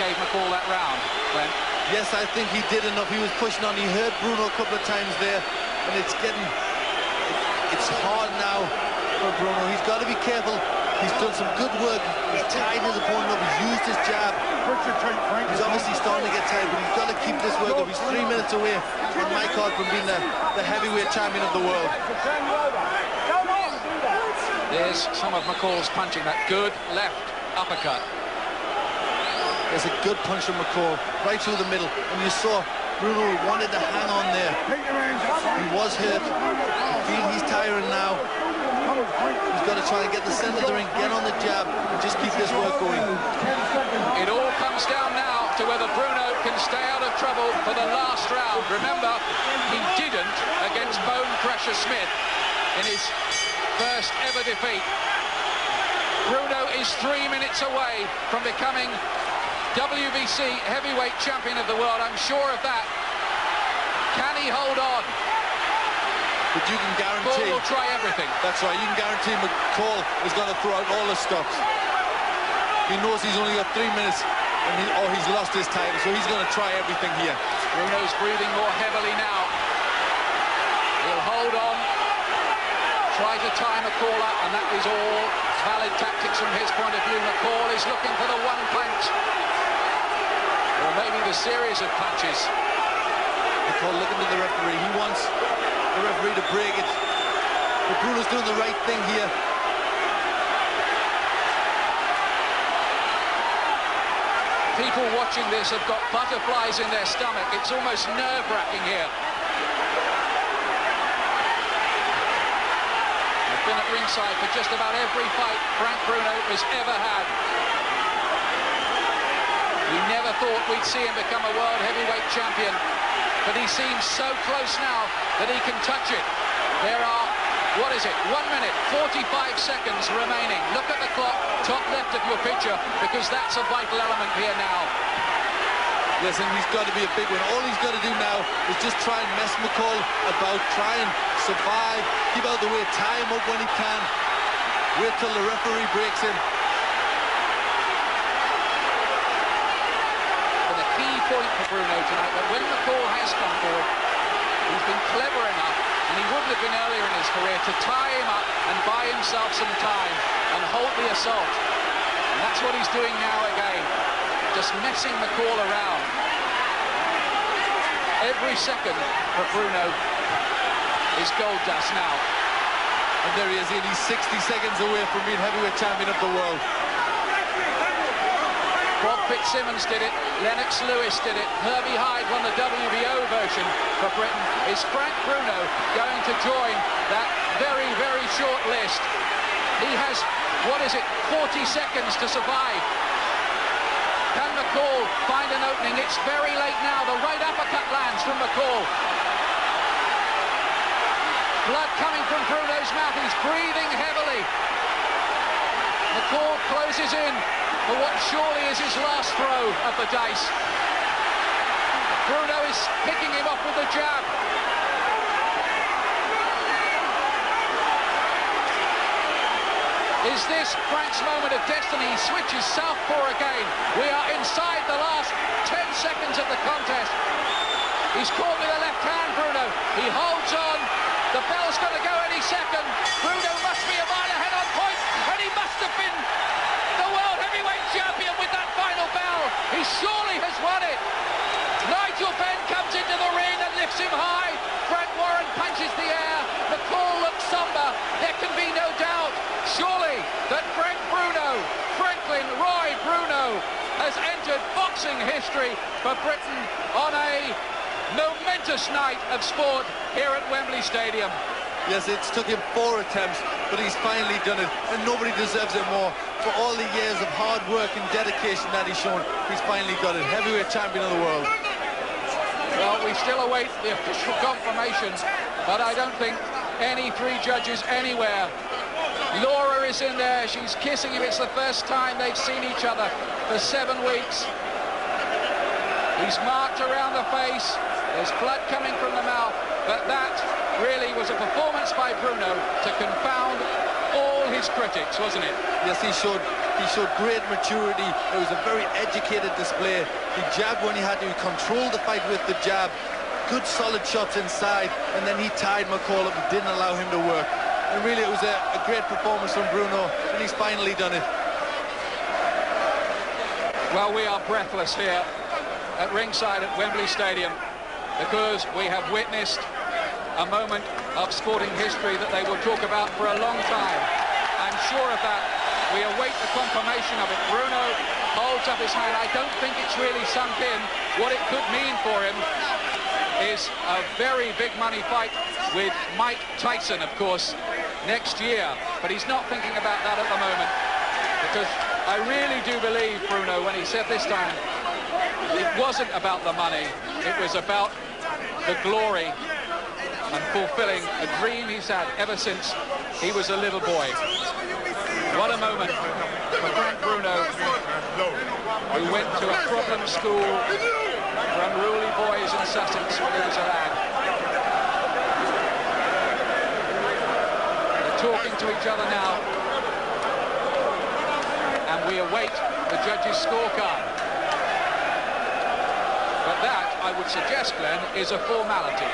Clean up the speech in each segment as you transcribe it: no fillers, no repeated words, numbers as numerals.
gave McCall that round, Glenn. Yes, I think he did enough. He was pushing on. He hurt Bruno a couple of times there, and it's hard now for Bruno. He's got to be careful. He's done some good work. He's tied his opponent up. He's used his jab. He's obviously starting to get tired, but he's got to keep this work up. He's 3 minutes away on my card from being the heavyweight champion of the world. There's some of McCall's punching. That good left uppercut. There's a good punch from McCall right through the middle, and you saw Bruno wanted to hang on there. He was hurt. He's tiring now. He's got to try and get the center of the ring, get on the jab, and just keep this work going. It all comes down now to whether Bruno can stay out of trouble for the last round. Remember, he didn't against Bone Crusher Smith in his first ever defeat. Bruno is 3 minutes away from becoming WBC heavyweight champion of the world. I'm sure of that. Can he hold on? But you can guarantee... McCall will try everything. That's right. You can guarantee McCall is going to throw out all the stops. He knows he's only got 3 minutes, and he's lost his title, so he's going to try everything here. Bruno's breathing more heavily now. He'll hold on. Try to tie McCall up, and that is all valid tactics from his point of view. McCall is looking for the one punch, or maybe the series of punches. McCall looking to the referee. He wants the referee to break it. But Bruno's doing the right thing here. People watching this have got butterflies in their stomach. It's almost nerve-wracking here. I've been at ringside for just about every fight Frank Bruno has ever had. We never thought we'd see him become a world heavyweight champion, but he seems so close now that he can touch it. There are, what is it, 1 minute, 45 seconds remaining. Look at the clock, top left of your picture, because that's a vital element here now. Listen, he's got to be a big one. All he's got to do now is just try and mess McCall about, try and survive, keep out of the way, tie him up when he can, wait till the referee breaks him. But a key point for Bruno tonight, that when McCall has come forward, he's been clever enough, and he wouldn't have been earlier in his career, to tie him up and buy himself some time and hold the assault. And that's what he's doing now again, just messing McCall around. Every second for Bruno is gold dust now. And there he is, he's 60 seconds away from being heavyweight champion of the world. Bob Fitzsimmons did it, Lennox Lewis did it, Herbie Hyde won the WBO version for Britain. Is Frank Bruno going to join that very, very short list? He has, what is it, 40 seconds to survive. Can McCall find an opening? It's very late now. The right uppercut lands from McCall. Blood coming from Bruno's mouth. He's breathing heavily. McCall closes in for what surely is his last throw of the dice. Bruno is picking him off with the jab. Is this Frank's moment of destiny? He switches southpaw again. We are inside the last 10 seconds of the contest. He's caught with a left hand, Bruno. He holds on. The bell's going to go any second. Bruno must be a mile ahead on point, and he must have been the world heavyweight champion with that final bell. He surely has won it. Nigel Benn comes into the ring and lifts him high. Frank Warren punches the air. McCall looks somber. There can be no doubt, surely, that Frank Bruno, Franklin Roy Bruno, has entered boxing history for Britain on a momentous night of sport here at Wembley Stadium. Yes, it's took him 4 attempts, but he's finally done it, and nobody deserves it more. For all the years of hard work and dedication that he's shown, he's finally got it. Heavyweight champion of the world. Well, we still await the official confirmation, but I don't think any 3 judges anywhere. Laura is in there. She's kissing him. It's the first time they've seen each other for 7 weeks. He's marked around the face. There's blood coming from the mouth, but that really was a performance by Bruno to confound all his critics, wasn't it? Yes, he showed great maturity. It was a very educated display. He jabbed when he had to. He controlled the fight with the jab. Good solid shots inside, and then he tied McCall up and didn't allow him to work. And really, it was a great performance from Bruno, and he's finally done it. Well, we are breathless here at ringside at Wembley Stadium because we have witnessed a moment of sporting history that they will talk about for a long time. I'm sure of that. We await the confirmation of it. Bruno holds up his hand. I don't think it's really sunk in. What it could mean for him is a very big money fight with Mike Tyson, of course, next year. But he's not thinking about that at the moment, because I really do believe, Bruno, when he said this time, it wasn't about the money. It was about the glory and fulfilling a dream he's had ever since he was a little boy. What a moment for Frank Bruno, who went to a problem school for unruly boys in Sussex when he was a lad. They're talking to each other now, and we await the judges' scorecard. But that, I would suggest, Glenn, is a formality.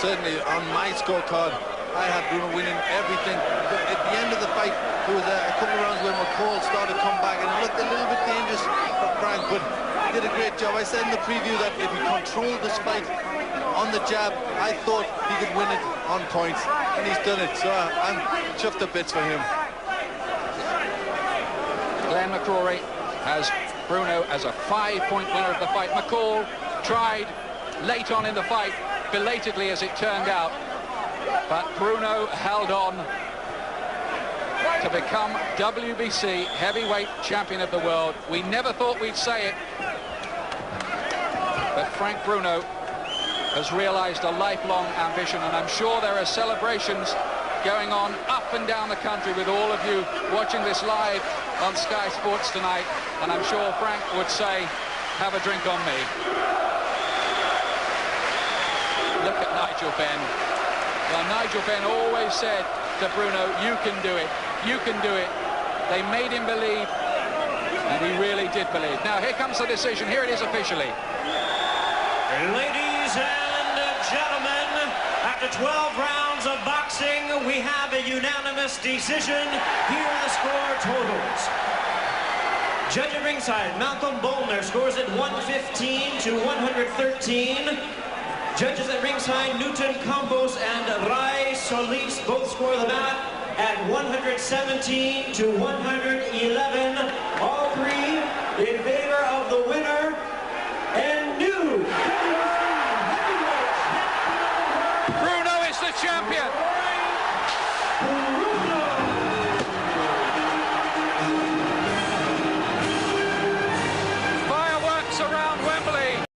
Certainly, on my scorecard, I had Bruno winning everything. But at the end of the fight, there was a couple of rounds where McCall started to come back, and it looked a little bit dangerous for Frank, but he did a great job. I said in the preview that if he controlled this fight on the jab, I thought he could win it on points, and he's done it. So I'm chuffed to bits for him. Glenn McCrory has Bruno as a 5-point winner of the fight. McCall tried late on in the fight, belatedly as it turned out, but Bruno held on to become WBC heavyweight champion of the world. We never thought we'd say it, but Frank Bruno has realized a lifelong ambition, and I'm sure there are celebrations going on up and down the country with all of you watching this live on Sky Sports tonight, and I'm sure Frank would say, have a drink on me. Look at Nigel Benn. Well, Nigel Benn always said to Bruno, you can do it, you can do it. They made him believe, and he really did believe. Now, here comes the decision. Here it is officially. Ladies and gentlemen, after 12 rounds of boxing, we have a unanimous decision. Here are the score totals. Judge at ringside, Malcolm Bolner scores at 115 to 113. Judges at ringside, Newton Campos and Rai Solis both score the bout at 117 to 111. All three in favor of the winner and new Bruno is the champion.